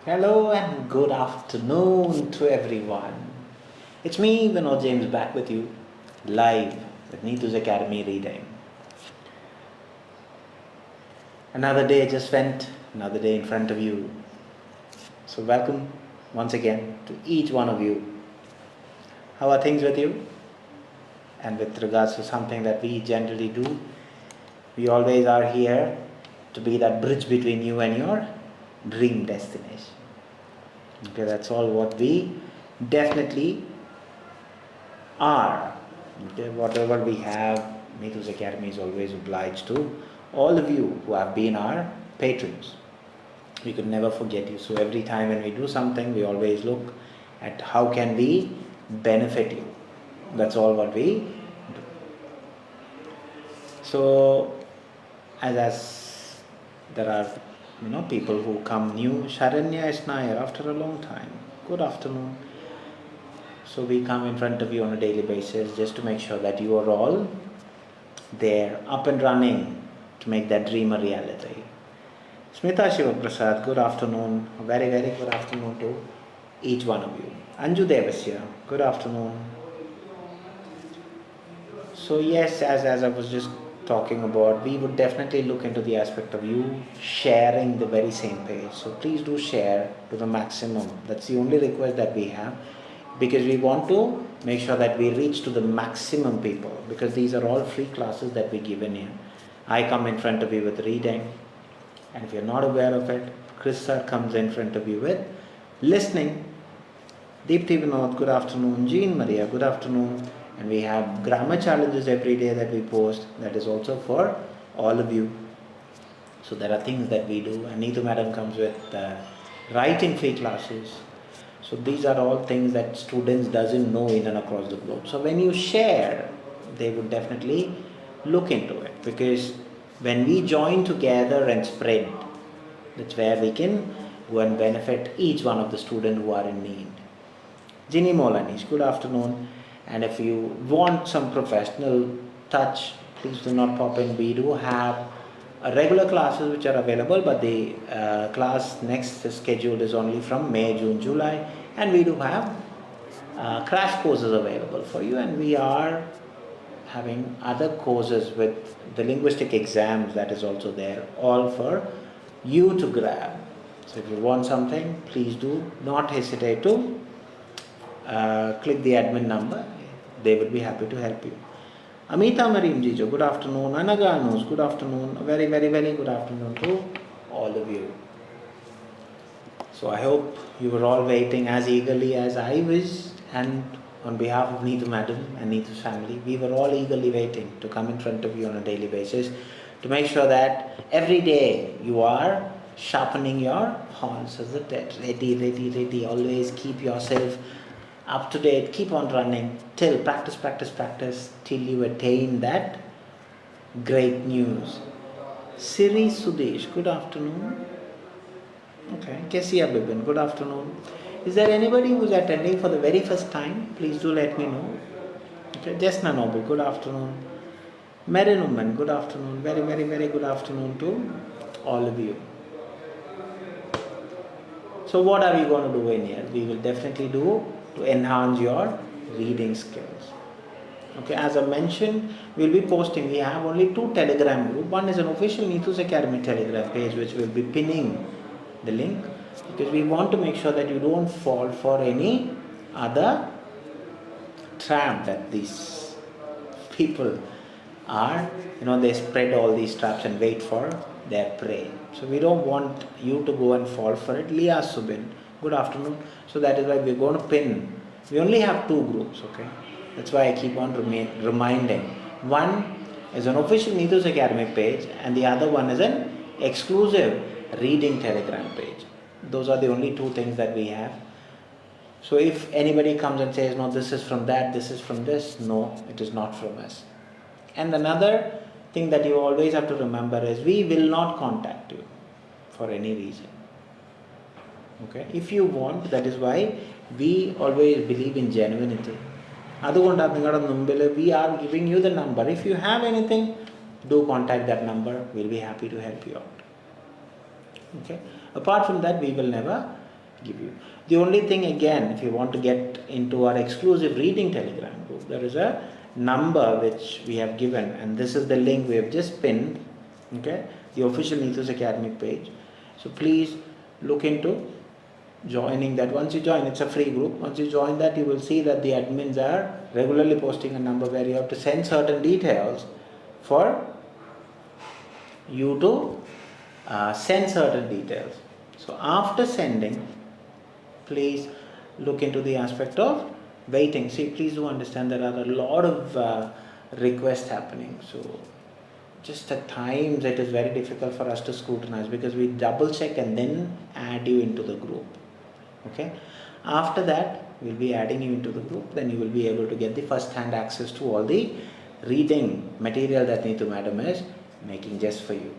Hello and good afternoon to everyone. It's me, Vinod James, back with you live with Neethu's Academy reading. Another day just went, another day in front of you. So, welcome once again to each one of you. How are things with you? And with regards to something that we generally do, we always are here to be that bridge between you and your dream destination. Okay, that's all what we definitely are. Okay, whatever we have, Neethu's Academy is always obliged to all of you who have been our patrons. We could never forget you. So every time when we do something, we always look at how can we benefit you. That's all what we do. So as there are people who come new. Sharanya is Nair after a long time. Good afternoon. So we come in front of you on a daily basis just to make sure that you are all there, up and running to make that dream a reality. Smita Shivaprasad, good afternoon. A very, very good afternoon to each one of you. Anju Devasya, good afternoon. So yes, as I was just talking about, we would definitely look into the aspect of you sharing the very same page. So please do share to the maximum. That's the only request that we have, because we want to make sure that we reach to the maximum people, because these are all free classes that we give in here. I come in front of you with reading, and if you're not aware of it, Chris sir comes in front of you with listening. Deepthi Vinod, good afternoon. Jean Maria, good afternoon. And we have grammar challenges every day that we post. That is also for all of you. So there are things that we do. And Neethu madam comes with writing free classes. So these are all things that students doesn't know in and across the globe. So when you share, they would definitely look into it, because when we join together and spread, that's where we can go and benefit each one of the students who are in need. Ginny Molanish, good afternoon. And if you want some professional touch, please do not pop in. We do have regular classes which are available, but the class next scheduled is only from May, June, July, and we do have crash courses available for you, and we are having other courses with the linguistic exams that is also there, all for you to grab. So if you want something, please do not hesitate to click the admin number. They would be happy to help you. Amita Marim Jijo, good afternoon. Anaganus, good afternoon. A very, very, very good afternoon to all of you. So I hope you were all waiting as eagerly as I was, and on behalf of Neethu madam and Neethu's family, we were all eagerly waiting to come in front of you on a daily basis to make sure that every day you are sharpening your horns, as it ready. Always keep yourself up to date, keep on running till practice till you attain that great news. Siri Sudesh, good afternoon. Okay, Kesia Bibin, good afternoon. Is there anybody who's attending for the very first time? Please do let me know. Okay, Jesna Noble, good afternoon. Marin Woman, good afternoon. Very, very, very good afternoon to all of you. So what are we going to do in here? We will definitely do to enhance your reading skills. Okay, as I mentioned, we'll be posting. We have only 2 Telegram group. One is an official Neethus Academy Telegram page, which will be pinning the link, because we want to make sure that you don't fall for any other trap that these people are. They spread all these traps and wait for their prey. So we don't want you to go and fall for it. Leah Subin, good afternoon. So that is why we're going to pin. We only have 2 groups, okay? That's why I keep on reminding. One is an official Neethus Academy page, and the other one is an exclusive reading Telegram page. Those are the only 2 things that we have. So if anybody comes and says, no, this is from that, this is from this, no, it is not from us. And another thing that you always have to remember is, we will not contact you for any reason. Okay? If you want, that is why we always believe in genuinity. We are giving you the number. If you have anything, do contact that number. We'll be happy to help you out. Okay? Apart from that, we will never give you. The only thing, again, if you want to get into our exclusive reading Telegram group, there is a number which we have given, and this is the link we have just pinned, okay, the official Neethus Academic page. So please look into joining that. Once you join, it's a free group. Once you join that, you will see that the admins are regularly posting a number where you have to send certain details for you to send certain details. So after sending, please look into the aspect of waiting. See, please do understand there are a lot of requests happening. So just at times it is very difficult for us to scrutinize because we double check and then add you into the group. Okay. After that, we'll be adding you into the group. Then you will be able to get the first-hand access to all the reading material that Neethu Madam is making just for you.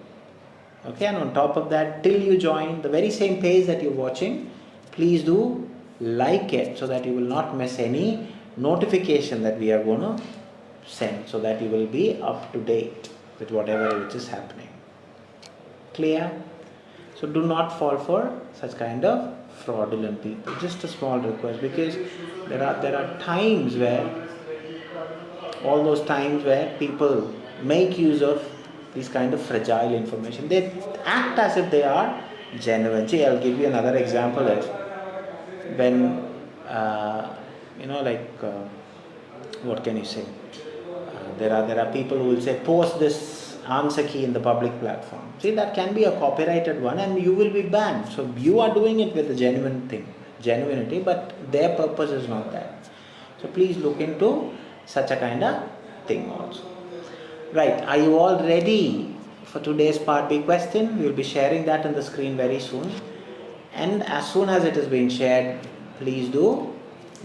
Okay, and on top of that, till you join the very same page that you're watching, please do like it so that you will not miss any notification that we are going to send, so that you will be up to date with whatever which is happening. Clear? So do not fall for such kind of fraudulent people. Just a small request, because there are times where, all those times where people make use of these kind of fragile information. They act as if they are genuine. See, I'll give you another example. Is when what can you say? There are people who will say, post this answer key in the public platform. See, that can be a copyrighted one, and you will be banned. So you are doing it with a genuinity, but their purpose is not that. So please look into such a kind of thing also. Right, are you all ready for today's part B question? We will be sharing that on the screen very soon. And as soon as it is being shared, please do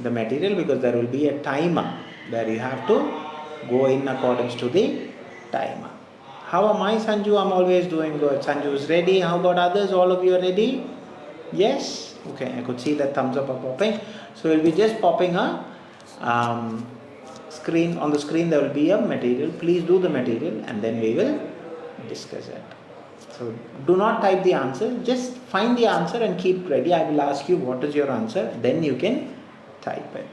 the material, because there will be a timer where you have to go in accordance to the timer. How am I, Sanju? I'm always doing good. Sanju is ready. How about others? All of you are ready? Yes? Okay, I could see that thumbs up are popping. So we'll be just popping a screen. On the screen there will be a material. Please do the material and then we will discuss it. So do not type the answer. Just find the answer and keep ready. I will ask you what is your answer. Then you can type it.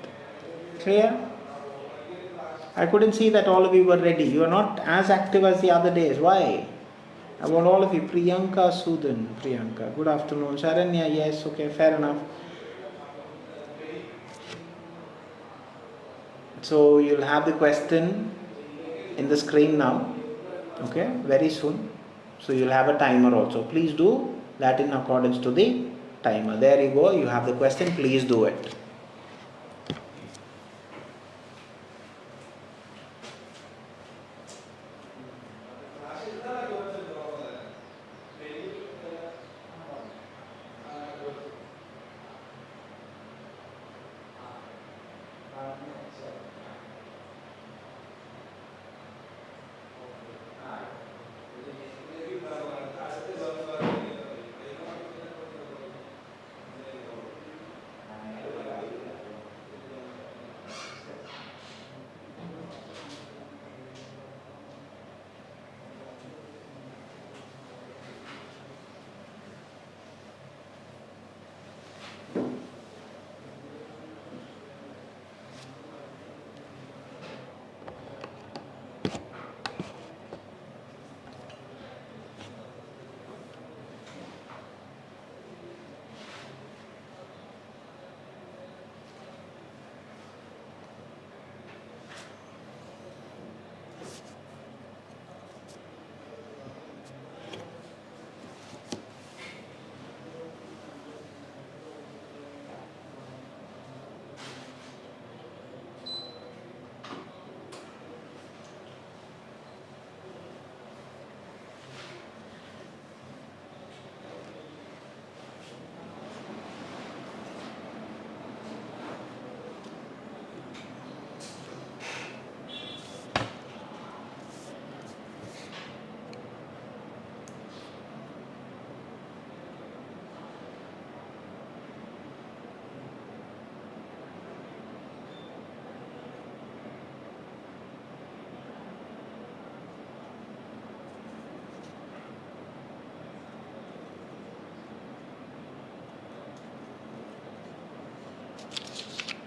Clear? I couldn't see that all of you were ready. You are not as active as the other days. Why? I want all of you. Priyanka Sudan. Priyanka. Good afternoon. Sharanya. Yes. Okay. Fair enough. So you'll have the question in the screen now. Okay. Very soon. So you'll have a timer also. Please do that in accordance to the timer. There you go. You have the question. Please do it.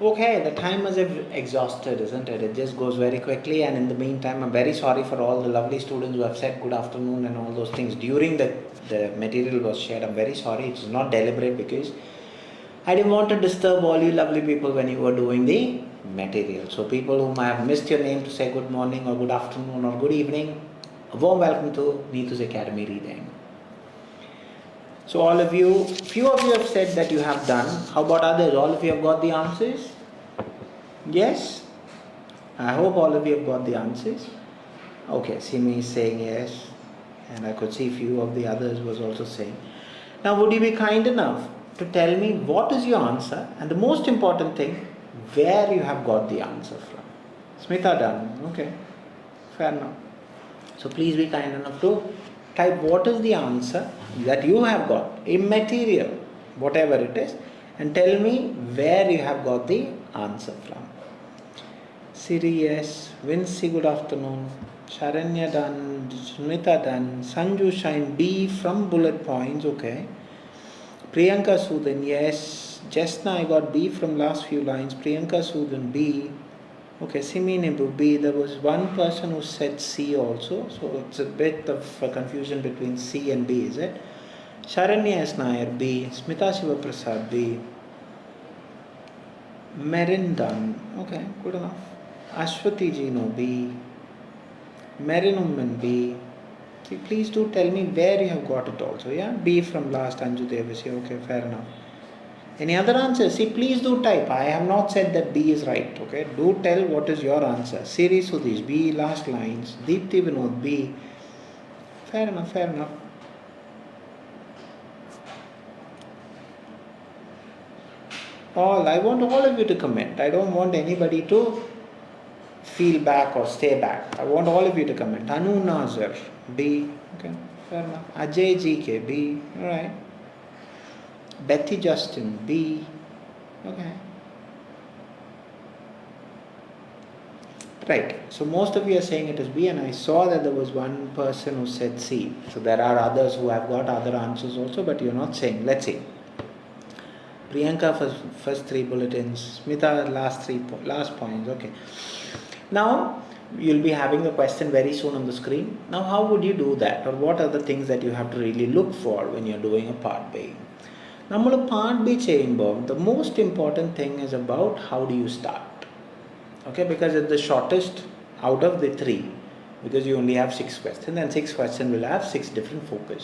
Okay, the time is exhausted, isn't it? It just goes very quickly, and in the meantime, I'm very sorry for all the lovely students who have said good afternoon and all those things during the material was shared. I'm very sorry. It was not deliberate because I didn't want to disturb all you lovely people when you were doing the material. So, people whom I have missed your name to say good morning or good afternoon or good evening, a warm welcome to Neethu's Academy Reading. So all of you, few of you have said that you have done. How about others? All of you have got the answers? Yes? I hope all of you have got the answers. Okay, Simi is saying yes. And I could see few of the others was also saying. Now would you be kind enough to tell me what is your answer? And the most important thing, where you have got the answer from? Smita done. Okay, fair enough. So please be kind enough to type what is the answer that you have got, immaterial, whatever it is, and tell me where you have got the answer from. Siri, yes. Vinci, good afternoon. Sharanya done. Smita done. Sanju Shine, B from bullet points, okay. Priyanka Sudhan, yes. Just now I got B from last few lines. Priyanka Sudhan, B. Okay, Simi Nimbu, B. There was one person who said C also, so it's a bit of a confusion between C and B, is it? Sharanya S. Nair, B. Smita Shivaprasad, B. Merindan, okay, good enough. Ashwati Jino, B. Merinumman, B. See, please do tell me where you have got it also, yeah? B from last, Anju Devasi, okay, fair enough. Any other answers? See, please do type. I have not said that B is right, okay? Do tell what is your answer. Siri Sudhish, B, last lines. Deepthi Vinod, B. Fair enough, fair enough. I want all of you to comment. I don't want anybody to feel back or stay back. I want all of you to comment. Anu Nazar, B. Okay, fair enough. Ajay GK, B. Alright. Betty Justin, B. Okay. Right. So most of you are saying it is B, and I saw that there was one person who said C. So there are others who have got other answers also, but you're not saying. Let's see. Priyanka first three bulletins. Smita last points. Okay. Now you'll be having the question very soon on the screen. Now how would you do that, or what are the things that you have to really look for when you're doing a part B? നമ്മൾ part B ചെയ്യുമ്പോൾ the most important thing is about how do you start. Okay, because it's the shortest out of the three, because you only have 6 questions, and 6 questions will have 6 different focus.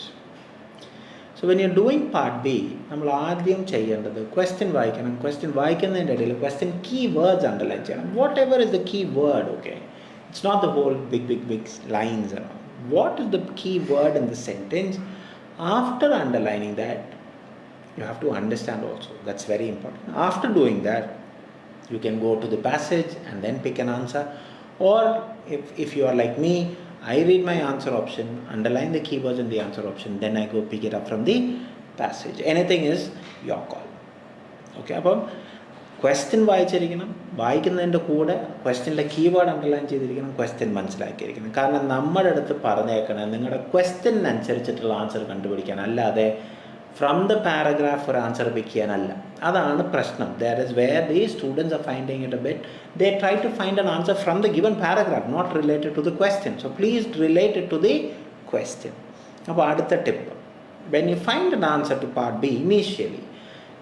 So when you're doing part B, നമ്മൾ ആദ്യം ചെയ്യേണ്ടത് question വായിക്കണം. question വായിക്കുന്നതിൻ്റെ ഇടയിൽ question keywords underline ചെയ്യണം. Whatever is the key word, okay? It's not the whole big lines and all. What is the key word in the sentence? After underlining that, you have to understand also. That's very important. After doing that, you can go to the passage and then pick an answer. Or if you are like me, I read my answer option, underline the keywords in the answer option, then I go pick it up from the passage. Anything is your call. Okay, അപ്പം question വായിച്ചിരിക്കണം, വായിക്കുന്നതിൻ്റെ കൂടെ ക്വസ്റ്റ്യനിലെ keyword underline ചെയ്തിരിക്കണം, question മനസ്സിലാക്കിയിരിക്കണം. കാരണം നമ്മുടെ അടുത്ത് പറഞ്ഞേക്കണം നിങ്ങളുടെ ക്വസ്റ്റ്യനനുസരിച്ചിട്ടുള്ള answer കണ്ടുപിടിക്കാൻ, അല്ലാതെ ഫ്രം ദ പാരഗ്രാഫ് ഒരു ആൻസർ പിക്ക് ചെയ്യാനല്ല. അതാണ് പ്രശ്നം. That is where the students are finding it a bit. They try to find an answer from the given paragraph, not related to the question. So please related to the question. അപ്പോൾ അടുത്ത tip, when you find an answer to part B, initially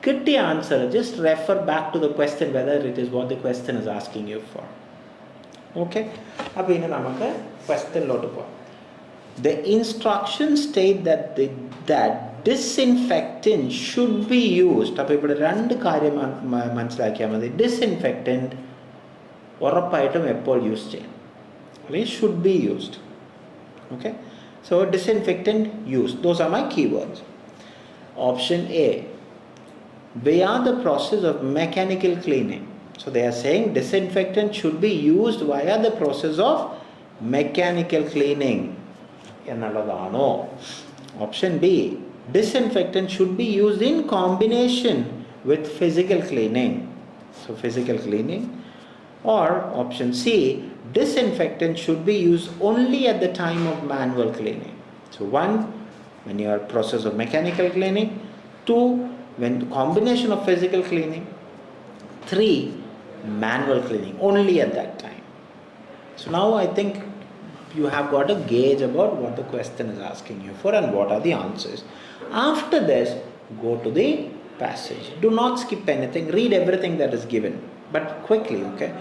കിട്ടിയ answer just refer back to the question whether it is what the question is asking you for. Okay, അപ്പോൾ ഇനി നമുക്ക് ക്വസ്റ്റ്യനിലോട്ട് പോകാം. The instructions state that disinfectant should be used. അപ്പോൾ ഇവിടെ രണ്ട് കാര്യം മനസ്സിലാക്കിയാൽ മതി. ഡിസ്ഇൻഫെക്റ്റൻറ്റ് ഉറപ്പായിട്ടും എപ്പോൾ യൂസ് ചെയ്യണം, അല്ലെങ്കിൽ should be used. Okay, so ഡിസ്ഇൻഫെക്റ്റൻറ്റ് use, those are my keywords. Option A, via the process of mechanical cleaning. So they are saying disinfectant should be used via the process of mechanical cleaning. എന്നുള്ളതാണോ? Option B, disinfectant should be used in combination with physical cleaning. So physical cleaning. Or option C, disinfectant should be used only at the time of manual cleaning. So 1, when you are process of mechanical cleaning. 2, when combination of physical cleaning. 3, manual cleaning, only at that time. So now I think you have got a gauge about what the question is asking you for and what are the answers. After this, go to the passage. Do not skip anything, read everything that is given, but quickly, okay?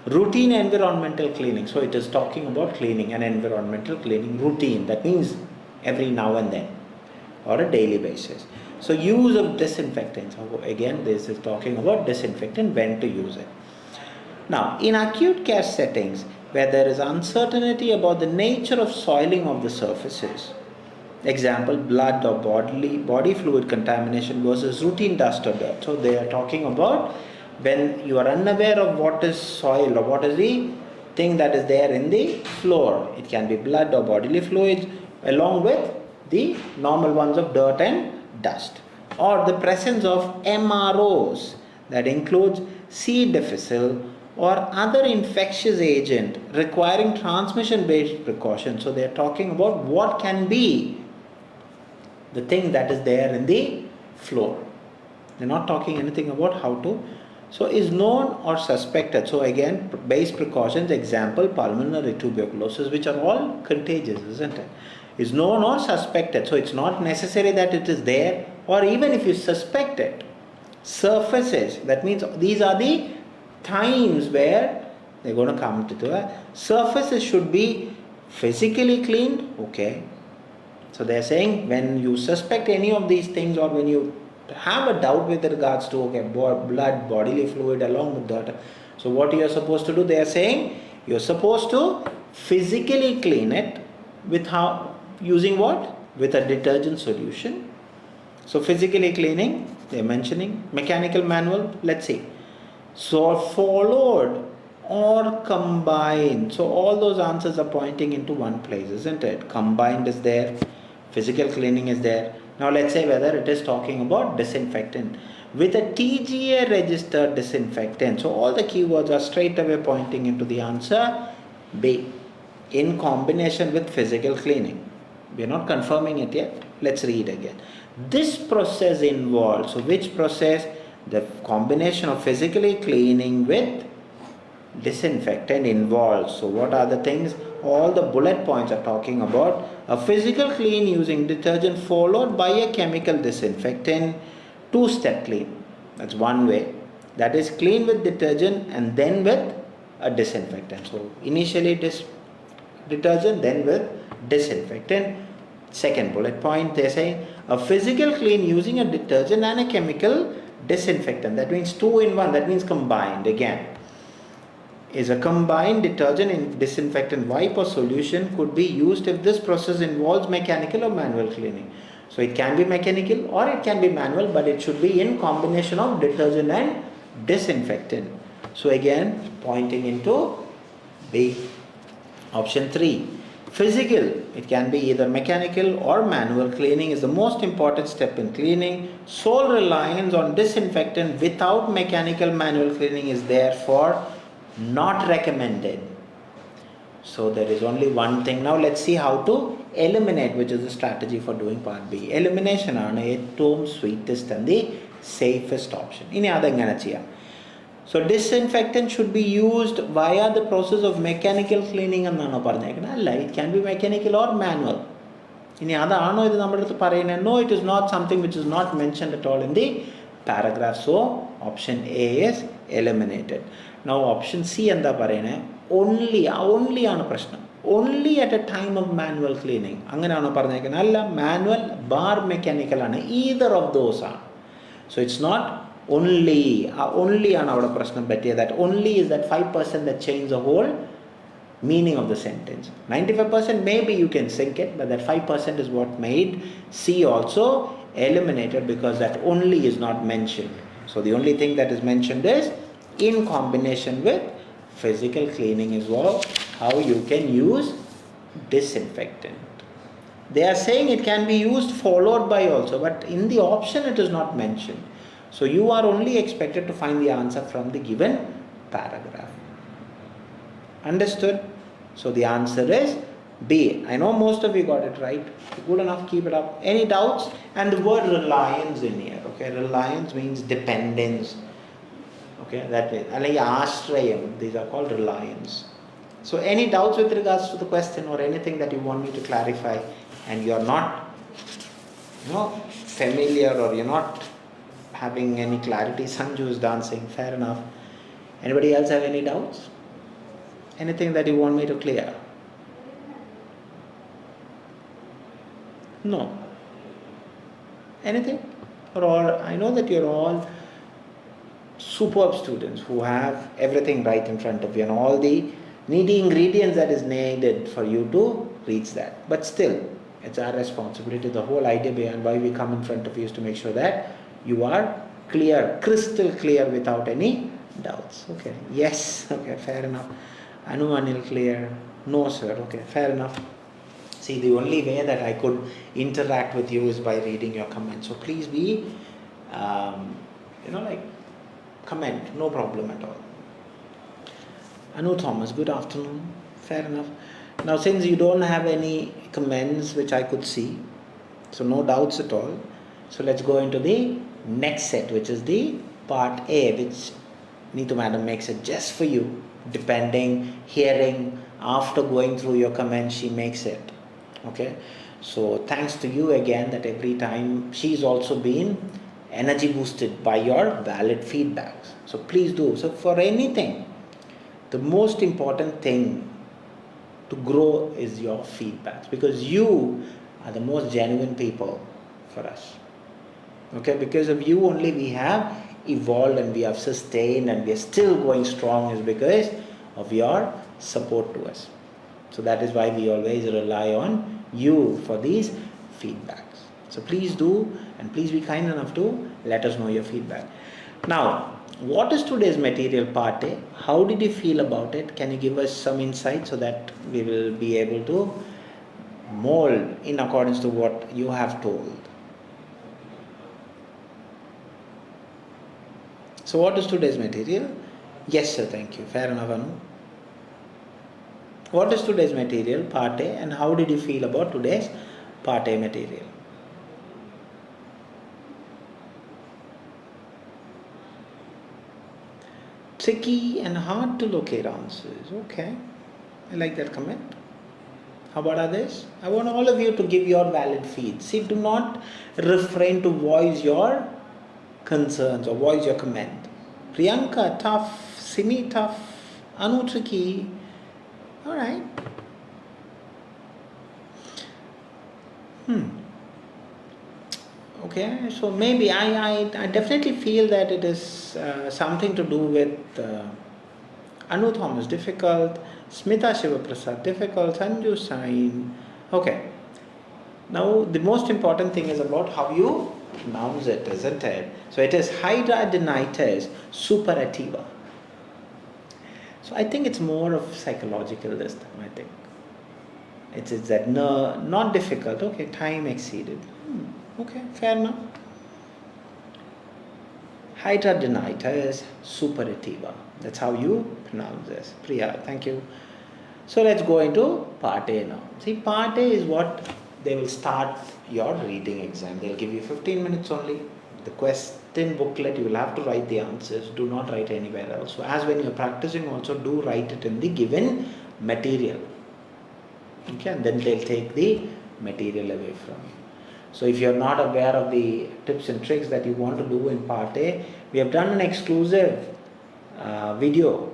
Routine environmental cleaning. So it is talking about cleaning and environmental cleaning routine. That means every now and then or a daily basis. So use of disinfectants. Again, this is talking about disinfectant, when to use it. Now, in acute care settings, where there is uncertainty about the nature of soiling of the surfaces, example, blood or body fluid contamination versus routine dust or dirt. So they are talking about when you are unaware of what is soil or what is the thing that is there in the floor. It can be blood or bodily fluids along with the normal ones of dirt and dust. Or the presence of MROs, that includes C. difficile or other infectious agent requiring transmission based precautions. So they are talking about what can be the thing that is there in the floor. They're not talking anything about how to. So is known or suspected. So again, base precautions, example, pulmonary tuberculosis, which are all contagious, isn't it? Is known or suspected. So it's not necessary that it is there, or even if you suspect it. Surfaces, that means these are the times where they're going to come to the surfaces should be physically cleaned, okay? So they're saying when you suspect any of these things or when you have a doubt with regards to blood, bodily fluid along with that. So what you are supposed to do, they are saying you're supposed to physically clean it with how, using what? With a detergent solution. So physically cleaning, they're mentioning mechanical, manual, let's see. So followed or combined. So all those answers are pointing into one place, isn't it? Combined is there, physical cleaning is there. Now let's say whether it is talking about disinfectant with a TGA registered disinfectant. So all the keywords are straight away pointing into the answer B, in combination with physical cleaning. We are not confirming it yet. Let's read again. This process involves, so which process? The combination of physically cleaning with disinfectant involves. So what are the things? All the bullet points are talking about a physical clean using detergent followed by a chemical disinfectant, two-step clean. That's one way. That is clean with detergent and then with a disinfectant. So initially detergent, then with disinfectant. Second bullet point, they say a physical clean using a detergent and a chemical disinfectant. That means two in one. That means combined again. Is a combined detergent and disinfectant wipe or solution could be used if this process involves mechanical or manual cleaning. So it can be mechanical or it can be manual, but it should be in combination of detergent and disinfectant. So again, pointing into B. Option 3. Physical, it can be either mechanical or manual cleaning is the most important step in cleaning. Sole reliance on disinfectant without mechanical manual cleaning is therefore not recommended. So there is only one thing. Now let's see how to eliminate, which is the strategy for doing part B. Elimination ആണ് ഏറ്റവും sweetest and the safest option. ഇനി അതെങ്ങനെ ചെയ്യാം? So disinfectant should be used via the process of mechanical cleaning എന്നാണോ പറഞ്ഞേക്കുന്നത്? അല്ല, it can be mechanical or manual. ഇനി അതാണോ ഇത് നമ്മുടെ അടുത്ത് പറയുന്നത്? No, it is not something which is not mentioned at all in the paragraph. So option A is eliminated. Now option C എന്താ പറയുന്നത്? Only ആണ് പ്രശ്നം. Only at a time of manual cleaning. അങ്ങനെയാണോ പറഞ്ഞേക്കുന്നത്? അല്ല, manual bar mechanical ആണ്. Either of those are. So it's not only ആണ് അവിടെ പ്രശ്നം പറ്റിയത്. That only is that 5% that change the whole meaning of the sentence. 95% maybe you can sink it, but that 5% is what made C also eliminated, because that only is not mentioned. So the only thing that is mentioned is in combination with physical cleaning is how you can use disinfectant. They are saying it can be used followed by also, but in the option it is not mentioned. So you are only expected to find the answer from the given paragraph. Understood? So the answer is B. I know most of you got it right. Good enough, keep it up. Any doubts? And the word reliance in here. Okay, reliance means dependence. Okay, that means like Ashrayam, these are called reliance. So any doubts with regards to the question or anything that you want me to clarify and you're not familiar or you're not having any clarity, Sanju is dancing, fair enough. Anybody else have any doubts? Anything that you want me to clear? No. Anything? Or I know that you're all superb students who have everything right in front of you and all the needy ingredients that is needed for you to reach that. But still, it's our responsibility. The whole idea behind why we come in front of you is to make sure that you are clear, crystal clear without any doubts. Okay. Yes. Okay. Fair enough. Anu Anil clear. No sir. Okay. Fair enough. See, the only way that I could interact with you is by reading your comments. So please be, comment, no problem at all. Anu Thomas, good afternoon. Fair enough. Now, since you don't have any comments which I could see, so no doubts at all. So let's go into the next set, which is the part A, which Neethu madam makes it just for you, depending, hearing, after going through your comments, she makes it. Okay, so thanks to you again that every time she's also been energy boosted by your valid feedbacks. So please do. So for anything, the most important thing to grow is your feedbacks, because you are the most genuine people for us. Okay, because of you only we have evolved and we have sustained and we are still going strong, is because of your support to us. So that is why we always rely on you for these feedbacks. So please do, and please be kind enough to let us know your feedback. Now, what is today's material part A? How did you feel about it? Can you give us some insight so that we will be able to mold in accordance to what you have told? So what is today's material? Yes sir, thank you. Fair enough, Anu. What is today's material, part A, and how did you feel about today's part A material? Tricky and hard to locate answers. Okay, I like that comment. How about others? I want all of you to give your valid feed. See, do not refrain to voice your concerns or voice your comment. Priyanka, tough. Simi, tough. Anu, tricky. All right. Okay, so maybe I definitely feel that it is something to do with Anu Thomas difficult, Smita Shivaprasad difficult, Sanju Sain. Okay. Now the most important thing is about how you pronounce it, isn't it? So it is hydradenitis suppurativa. So I think it's more of psychological this time, I think. It's that no, not difficult. Okay, time exceeded. Okay, fair enough. Hydradenitis suppurativa. That's how you pronounce this. Priya, thank you. So let's go into part A now. See, part A is what they will start your reading exam. They'll give you 15 minutes only. The question booklet, you will have to write the answers. Do not write anywhere else. So as when you're practicing also, do write it in the given material. Okay, and then they'll take the material away from you. So if you're not aware of the tips and tricks that you want to do in part A, we have done an exclusive video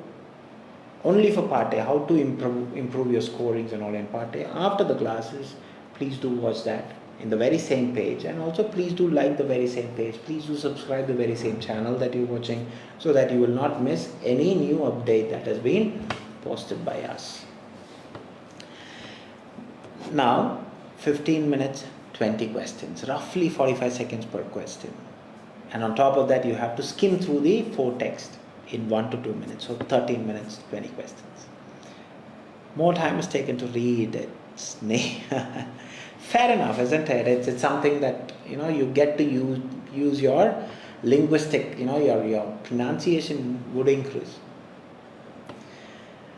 only for part A, how to improve your scorings and all in part A. After the classes, please do watch that in the very same page, and also please do like the very same page. Please do subscribe the very same channel that you're watching, so that you will not miss any new update that has been posted by us. Now, 15 minutes, 20 questions, roughly 45 seconds per question. And on top of that, you have to skim through the 4 texts in 1 to 2 minutes. So 13 minutes, 20 questions. More time is taken to read it. Fair enough, isn't it? It's something that, you get to use your linguistic, your pronunciation would increase.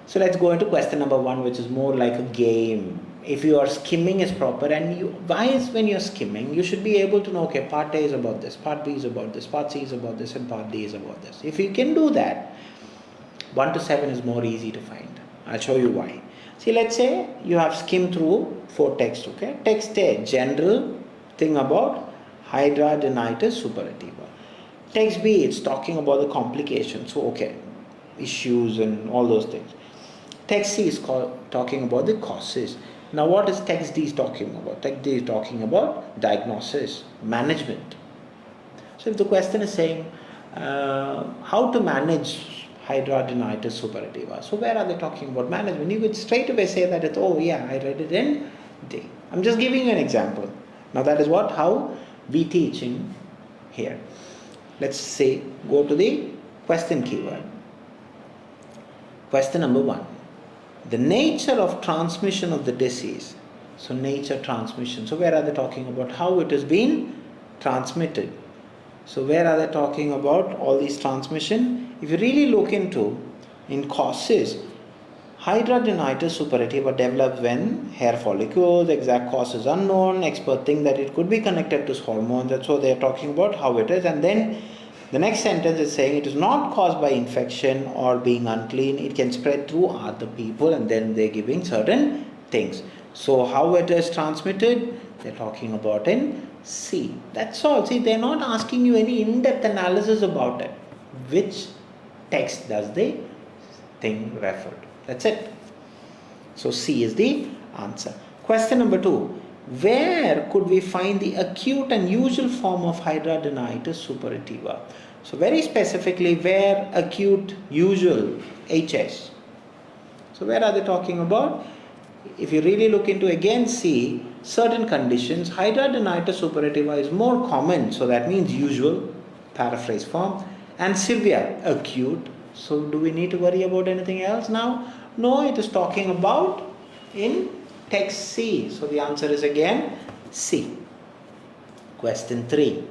So let's go into question number 1, which is more like a game if you are skimming is proper, and why is when you're skimming, you should be able to know, okay, part A is about this, part B is about this, part C is about this, and part D is about this. If you can do that, 1 to 7 is more easy to find. I'll show you why. See, let's say you have skimmed through 4 texts, okay? Text A, general thing about hidradenitis suppurativa. Text B, it's talking about the complications, so okay, issues and all those things. Text C is talking about the causes. Now what is text D is talking about? Text D is talking about diagnosis, management. So if the question is saying how to manage hidradenitis suppurativa, so where are they talking about management? You would straight away say that oh yeah, I read it in D. I'm just giving you an example. Now that is how we teach in here. Let's say go to the question keyword. Question number 1. The nature of transmission of the disease. So nature transmission. So where are they talking about how it has been transmitted? So where are they talking about all these transmission? If you really look into in causes, hidradenitis suppurativa develops when hair follicles, exact cause is unknown, expert think that it could be connected to hormones. That's what they are talking about how it is. And then the next sentence is saying it is not caused by infection or being unclean. It can spread through other people, and then they're giving certain things. So how it is transmitted, they're talking about in C. That's all. See, they're not asking you any in-depth analysis about it. Which text does the thing refer to? That's it. So C is the answer. Question number 2. Where could we find the acute and usual form of hidradenitis suppurativa? So very specifically, where acute, usual, HS. So where are they talking about? If you really look into again see certain conditions, hidradenitis suppurativa is more common. So that means usual, paraphrase form, and severe, acute. So do we need to worry about anything else now? No, it is talking about in text C. So the answer is again C. Question 3.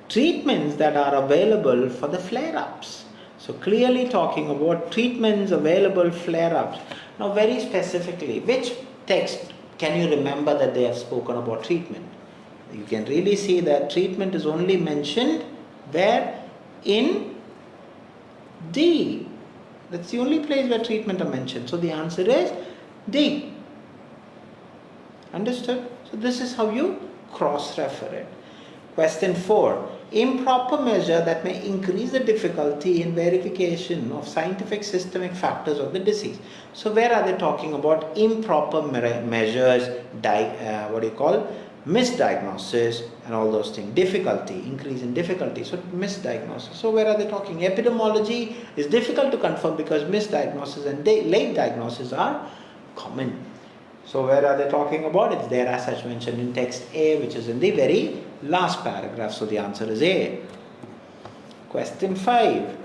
Treatments that are available for the flare-ups. So clearly talking about treatments available flare-ups. Now very specifically, which text can you remember that they have spoken about treatment? You can really see that treatment is only mentioned where? In D. That's the only place where treatment are mentioned. So the answer is D. Understood? So this is how you cross-refer it. Question 4. Improper measure that may increase the difficulty in verification of scientific systemic factors of the disease. So where are they talking about improper measures, misdiagnosis and all those things. Difficulty, increase in difficulty. So misdiagnosis. So where are they talking? Epidemiology is difficult to confirm because misdiagnosis and late diagnosis are common. So where are they talking about? It's there as such mentioned in text A, which is in the very last paragraph. So the answer is A. Question 5.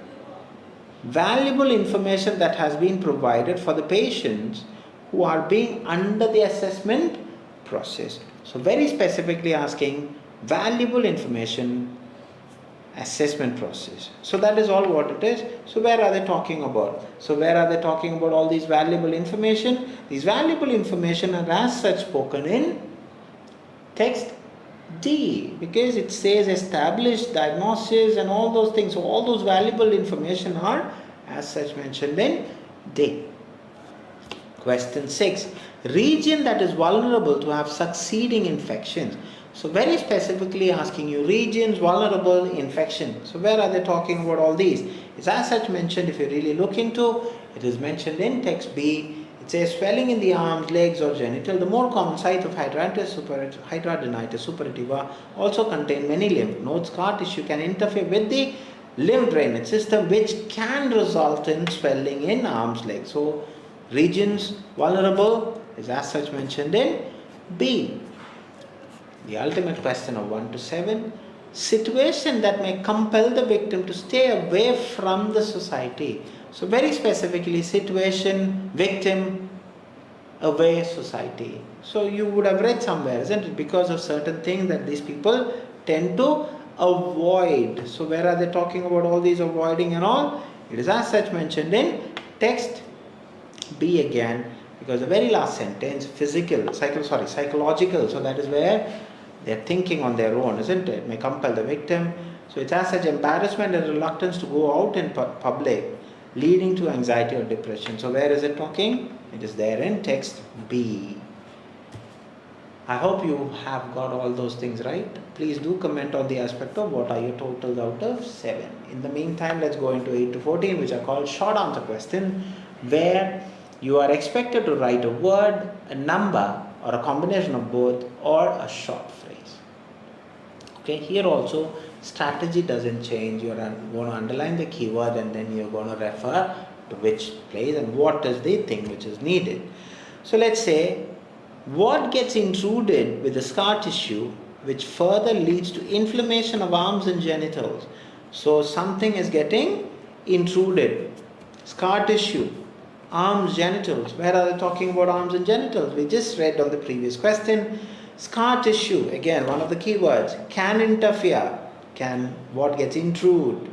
Valuable information that has been provided for the patients who are being under the assessment process. So very specifically asking valuable information assessment process. So that is all what it is. So where are they talking about? So where are they talking about all these valuable information? These valuable information are as such spoken in text D, because it says established diagnosis and all those things. So all those valuable information are as such mentioned in D. Question 6. Region that is vulnerable to have succeeding infections. So very specifically asking you regions vulnerable infection. So where are they talking about all these? It's as such mentioned, if you really look into, it is mentioned in text B. It says swelling in the arms, legs or genital. The more common site of hidradenitis suppurativa also contain many lymph nodes. Scar tissue can interfere with the lymph drainage system, which can result in swelling in arms, legs. So regions vulnerable is as such mentioned in B. The ultimate question of 1 to 7. Situation that may compel the victim to stay away from the society. So very specifically situation, victim, away, society. So you would have read somewhere, isn't it? Because of certain things that these people tend to avoid. So where are they talking about all these avoiding and all? It is as such mentioned in text B again. Because the very last sentence, psychological, so that is where they're thinking on their own, isn't it? May compel the victim. So it has such embarrassment and reluctance to go out in public, leading to anxiety or depression. So where is it talking? It is there in text B. I hope you have got all those things right. Please do comment on the aspect of what are your totals out of 7. In the meantime, let's go into 8 to 14, which are called short answer question, where you are expected to write a word, a number, or a combination of both, or a short phrase. Okay, here also strategy doesn't change. You're going to underline the keyword and then you're going to refer to which place and what is the thing which is needed. So let's say, what gets intruded with the scar tissue which further leads to inflammation of arms and genitals. So something is getting intruded. Scar tissue, arms, genitals. Where are they talking about arms and genitals? We just read on the previous question. Scar tissue, again one of the keywords, can interfere. What gets intrude?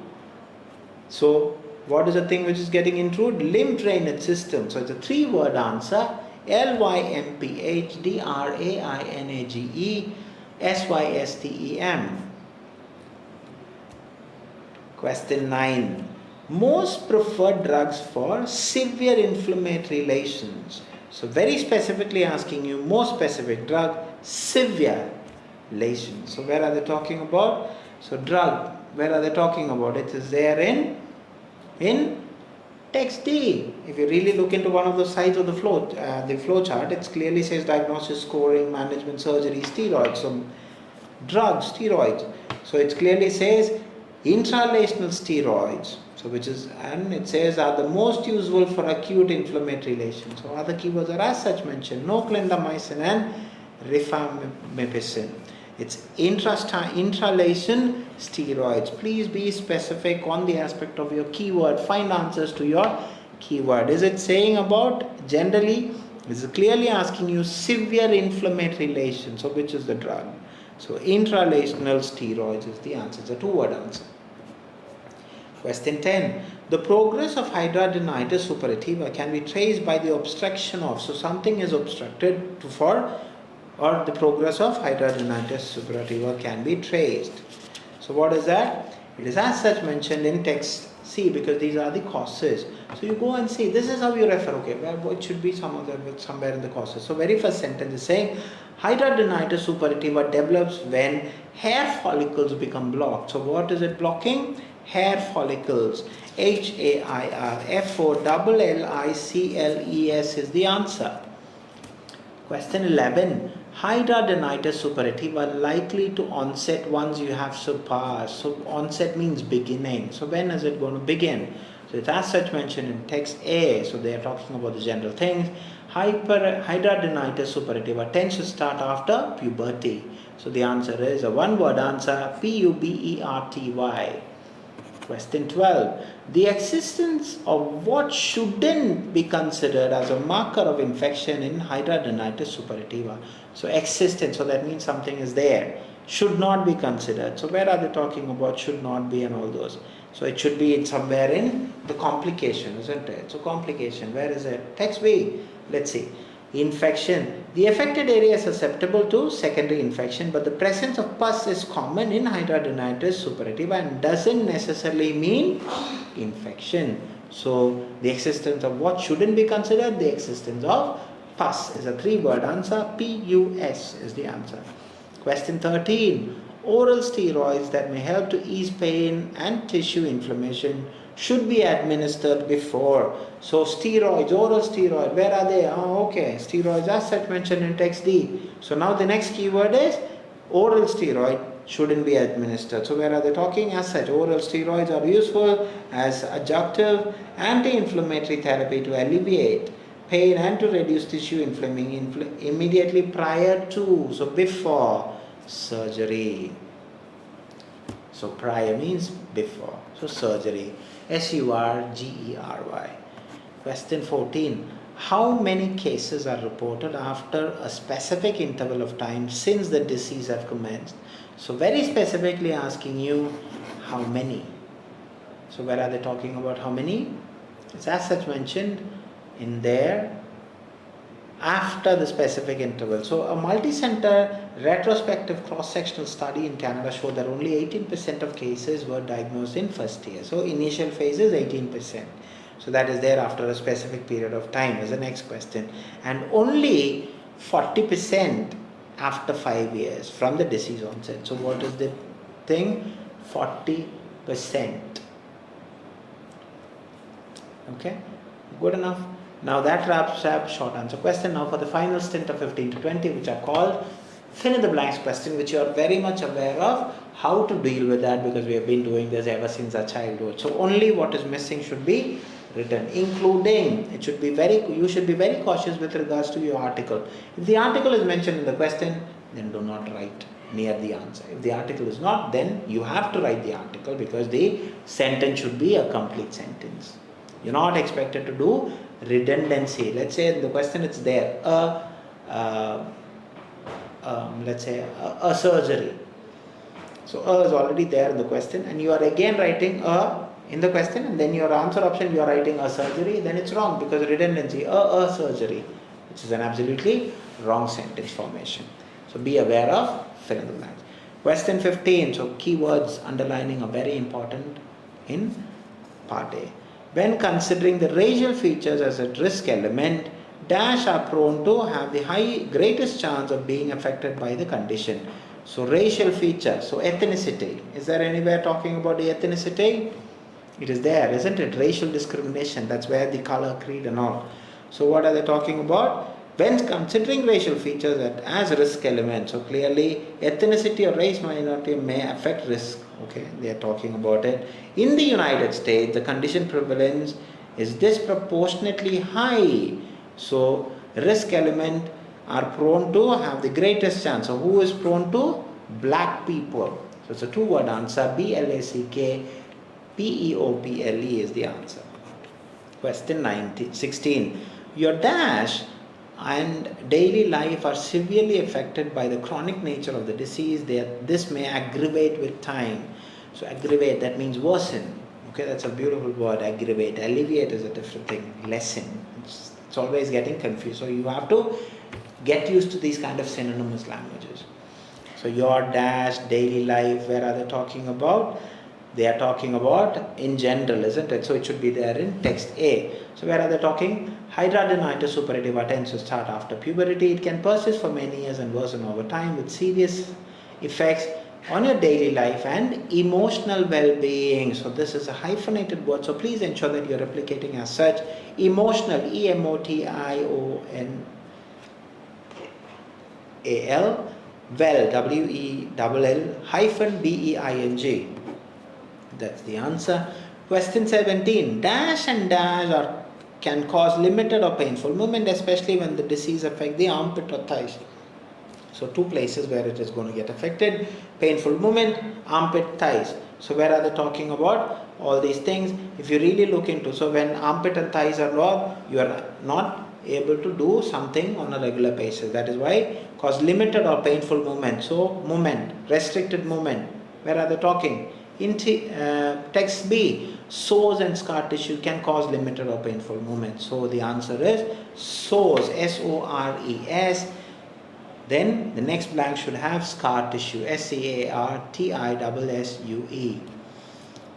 So what is the thing which is getting intrude? Lymph drainage system. So it's a 3-word answer. lymphdranage system. Question 9. Most preferred drugs for severe inflammatory lesions. So very specifically asking you, most specific drug, severe lesions. So where are they talking about? So drug, where are they talking about? It is there in text D. If you really look into one of the sides of the flow chart, it clearly says diagnosis, scoring, management, surgery, steroids. So drugs, steroids. So it clearly says intralesional steroids. So and it says are the most useful for acute inflammatory lesions. So other keywords are as such mentioned: no clindamycin and rifampicin. It's intralesion steroids. Please be specific on the aspect of your keyword. Find answers to your keyword. Is it saying about generally? Is it clearly asking you severe inflammatory lesions? So which is the drug? So intralesional steroids is the answer. It's a 2-word answer. Question 10. The progress of hidradenitis suppurativa can be traced by the obstruction of. So something is obstructed or the progress of hidradenitis suppurativa can be traced. So what is that? It is as such mentioned in text C, because these are the causes. So you go and see, this is how you refer, okay, it should be somewhere in the causes. So very first sentence is saying, hidradenitis suppurativa develops when hair follicles become blocked. So what is it blocking? Hair follicles. HAIRFOLLICLES is the answer. Question 11. Hidradenitis suppurativa likely to onset once you have surpassed. So onset means beginning. So when is it going to begin? So it's as such mentioned in text A. So they are talking about the general things. Hidradenitis suppurativa tends to start after puberty. So the answer is a 1-word answer, PUBERTY. Question 12. The existence of what shouldn't be considered as a marker of infection in hidradenitis suppurativa. So existence, so that means something is there. Should not be considered. So where are they talking about should not be and all those? So it should be somewhere in the complication, isn't it? So complication, where is it? Text B. Let's see. Infection. The affected area is susceptible to secondary infection, but the presence of pus is common in hidradenitis suppurativa and doesn't necessarily mean infection. So the existence of what shouldn't be considered? The existence of pus is a 3-word answer. PUS is the answer. Question 13. Oral steroids that may help to ease pain and tissue inflammation should be administered before. So steroids, oral steroid, where are they? Okay, steroids as such mentioned in text D. So now the next keyword is oral steroid shouldn't be administered. So where are they talking? As such, oral steroids are useful as adjunctive anti-inflammatory therapy to alleviate pain and to reduce tissue inflammation immediately prior to, so before surgery. So prior means before. So surgery. SURGERY. Question 14. How many cases are reported after a specific interval of time since the disease have commenced? So very specifically asking you how many. So where are they talking about how many? It's as such mentioned in their after the specific interval. So a multi-center retrospective cross-sectional study in Canada showed that only 18% of cases were diagnosed in first year. So initial phase is 18%. So that is there after a specific period of time is the next question. And only 40% after 5 years from the disease onset. So what is the thing? 40%. Okay, good enough. Now that wraps up short answer question. Now for the final stint of 15 to 20, which are called fill in the blanks question, which you are very much aware of how to deal with that, because we have been doing this ever since our childhood. So only what is missing should be written, including you should be very cautious with regards to your article. If the article is mentioned in the question, then do not write near the answer. If the article is not, then you have to write the article, because the sentence should be a complete sentence. You're not expected to do redundancy. Let's say in the question it's there, let's say a surgery. So is already there in the question, and you are again writing in the question, and then your answer option you are writing a surgery, then it's wrong, because redundancy, a surgery, which is an absolutely wrong sentence formation. So be aware of fill in the blanks. Question 15. So keywords underlining are very important in part A. When considering the racial features as a risk element, dash are prone to have the greatest chance of being affected by the condition. So racial feature, so ethnicity. Is there anywhere talking about the ethnicity? It is there, isn't it? Racial discrimination, that's where the color, creed and all. So what are they talking about? When considering racial features as risk elements, so clearly ethnicity or race minority may affect risk. Okay, they are talking about it. In the United States, the condition prevalence is disproportionately high. So risk element are prone to have the greatest chance. So who is prone to? Black people. So it's a two-word answer. BLACK PEOPLE is the answer. Question 16. Your dash and daily life are severely affected by the chronic nature of the disease. This may aggravate with time. So aggravate, that means worsen. Okay, that's a beautiful word, aggravate. Alleviate is a different thing. Lessen. It's always getting confused. So you have to get used to these kind of synonymous languages. So your dash, daily life, where are they talking about? They are talking about in general, isn't it? So it should be there in text A. So where are they talking? Hidradenitis suppurativa tends to start after puberty. It can persist for many years and worsen over time with serious effects on your daily life and emotional well-being. So this is a hyphenated word. So please ensure that you're replicating as such. Emotional, EMOTIONAL, well, WELL hyphen BEING. That's the answer. Question 17. Dash and dash can cause limited or painful movement, especially when the disease affects the armpit or thighs. So two places where it is going to get affected. Painful movement, armpit, thighs. So where are they talking about? All these things. If you really look into, so when armpit and thighs are raw, you are not able to do something on a regular basis. That is why cause limited or painful movement. So movement, restricted movement. Where are they talking? In text B, sores and scar tissue can cause limited or painful movement. So the answer is sores, SORES. Then the next blank should have scar tissue, SCARTISSUE.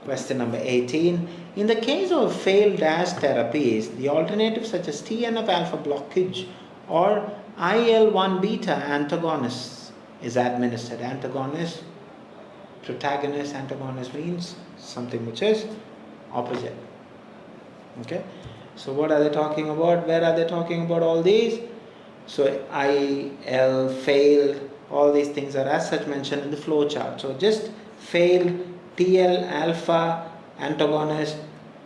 Question number 18. In the case of failed dash therapies, the alternatives such as TNF alpha blockage or IL-1 beta antagonist is administered. Antagonist, protagonist, antagonist means something which is opposite. Okay. So what are they talking about? Where are they talking about all these? So IL, failed, all these things are as such mentioned in the flow chart. So just failed, TL, alpha, antagonist.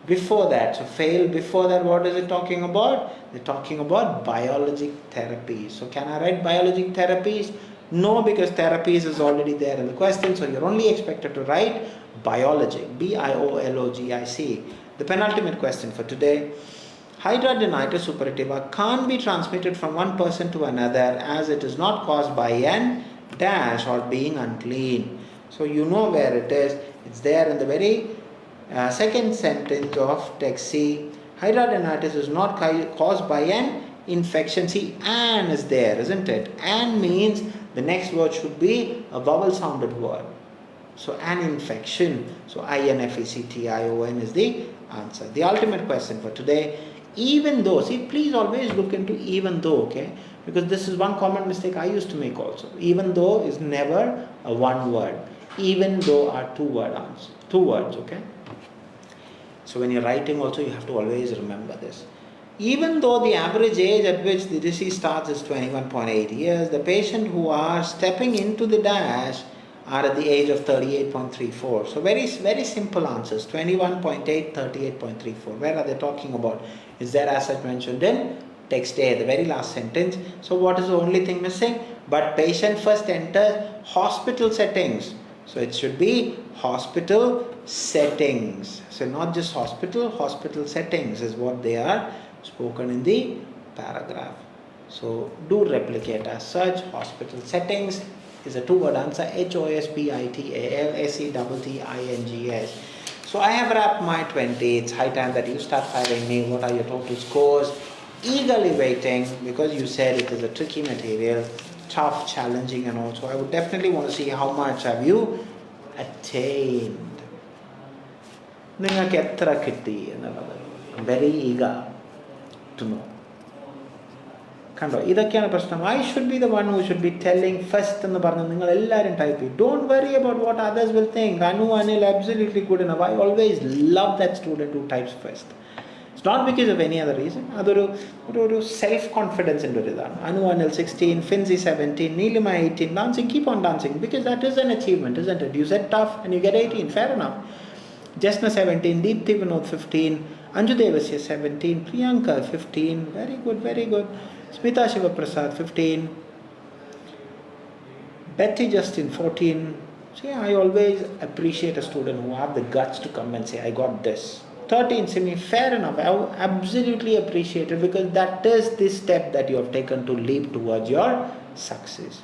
Before that, so failed, before that, what is it talking about? They're talking about biologic therapies. So can I write biologic therapies? No, because therapies is already there in the question. So you're only expected to write biologic, BIOLOGIC. The penultimate question for today. Hidradenitis suppurativa can't be transmitted from one person to another as it is not caused by an dash or being unclean. So you know where it is. It's there in the very second sentence of text C. Hidradenitis is not caused by an infection. See, an is there, isn't it? An means the next word should be a vowel sounded word. So an infection. So infection is the answer. The ultimate question for today, even though, see, please always look into even though, okay? Because this is one common mistake I used to make also. Even though is never a one word. Even though are two words, okay? So when you're writing also, you have to always remember this. Even though the average age at which the disease starts is 21.8 years, the patient who are stepping into the dash are at the age of 38.34. So very, very simple answers. 21.8, 38.34. Where are they talking about? Is there as such mentioned in text A, the very last sentence? So what is the only thing missing? But patient first enters hospital settings. So it should be hospital settings. So not just hospital settings is what they are spoken in the paragraph. So do replicate as such. Hospital settings is a two-word answer. HOSPITAL SETTINGS. So I have wrapped my 20. It's high time that you start firing me. What are your total scores? Eagerly waiting, because you said it is a tricky material, tough, challenging, and also I would definitely want to see how much have you attained. നിങ്ങൾക്ക് എത്ര കിട്ടി എന്നുള്ളത് very eager to know. കണ്ടോ, ഇതൊക്കെയാണ് പ്രശ്നം. I should be the one who should be telling first എന്ന് പറഞ്ഞ് നിങ്ങൾ എല്ലാവരും ടൈപ്പ് ചെയ്യും. Don't worry about what others will think. Anu Anil absolutely good enough. I always love that student who types first. It's not because of any other reason. അതൊരു self കോൺഫിഡൻസിൻ്റെ ഒരു ഇതാണ്. Anu Anil 16, Finzi 17, Neelima 18, dancing, keep on dancing, because that is an achievement, isn't it? You said tough and you get 18, fair enough. Jasna 17, Deepthi Vinod 15, Anju Devasya 17, Priyanka 15, very good, very good. Smita Shivaprasad 15, Betty Justin 14. See, I always appreciate a student who have the guts to come and say, I got this. 13, Simi, fair enough. I absolutely appreciate it, because that is the step that you have taken to leap towards your success.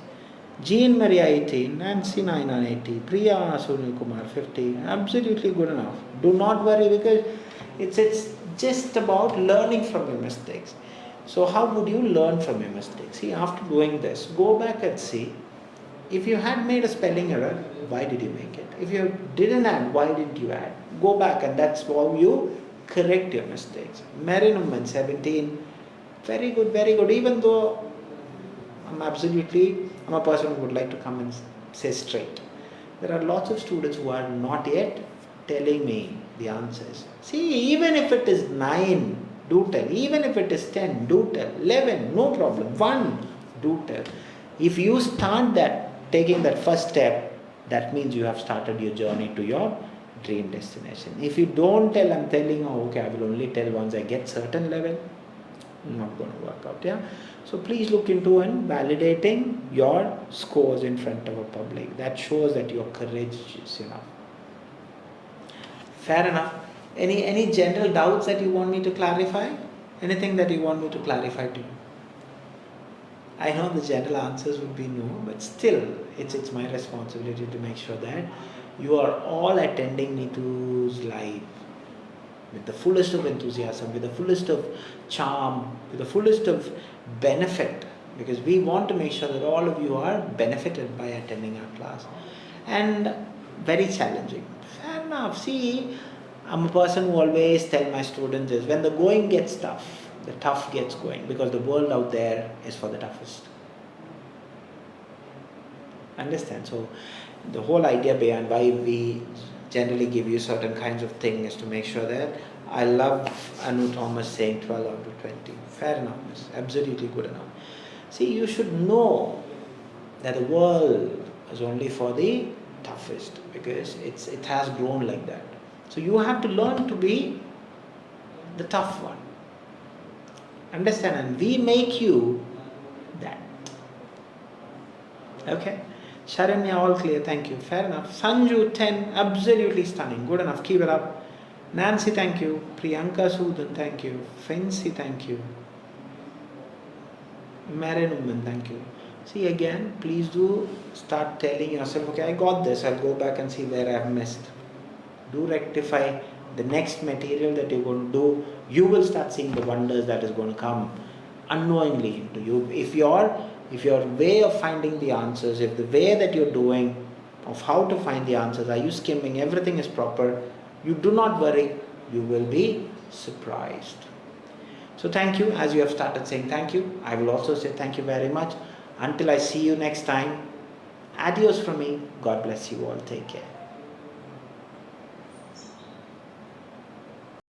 Jean Maria 18, Nancy 980, Priya Sunil Kumar 50, absolutely good enough. Do not worry, because it's just about learning from your mistakes. So how would you learn from your mistakes? See, after doing this, go back and see. If you had made a spelling error, why did you make it? If you didn't add, why didn't you add? Go back, and that's how you correct your mistakes. Marinumman 17, very good, very good. Even though I'm a person who would like to come and say straight. There are lots of students who are not yet telling me the answers. See, even if it is 9, do tell. Even if it is 10, do tell. 11, no problem. 1, do tell. If you start taking that first step, that means you have started your journey to your dream destination. If you don't tell, I'm telling you, okay, I will only tell once I get certain level, not going to work out. Yeah. So please look into and validating your scores in front of a public. That shows that your courage is enough. Fair enough. Any general doubts that you want me to clarify? Anything that you want me to clarify to you? I know the general answers would be no, but still, it's my responsibility to make sure that you are all attending Neethu's live with the fullest of enthusiasm, with the fullest of charm, with the fullest of benefit, because we want to make sure that all of you are benefited by attending our class. And very challenging. Fair enough. See, I'm a person who always tell my students is, when the going gets tough, the tough gets going, because the world out there is for the toughest. Understand? So the whole idea behind why we generally give you certain kinds of things is to make sure that I love Anu Thomas saying 12 out of 20. Fair enough, miss. Absolutely good enough. See, you should know that the world is only for the toughest, because it has grown like that. So you have to learn to be the tough one. Understand? And we make you that. Okay? Sharanya, all clear, thank you. Fair enough. Sanju 10, absolutely stunning. Good enough. Keep it up. Nancy, thank you. Priyanka Sudan, thank you. Fancy, thank you. Marinumman, thank you. See, again, please do start telling yourself, okay, I got this. I'll go back and see where I've missed. Do rectify the next material that you're going to do. You will start seeing the wonders that is going to come unknowingly into you. If your way of finding the answers, if the way that you're doing of how to find the answers, are you skimming, everything is proper, you do not worry, you will be surprised. So thank you. As you have started saying thank you, I will also say thank you very much. Until I see you next time, adios from me. God bless you all. Take care.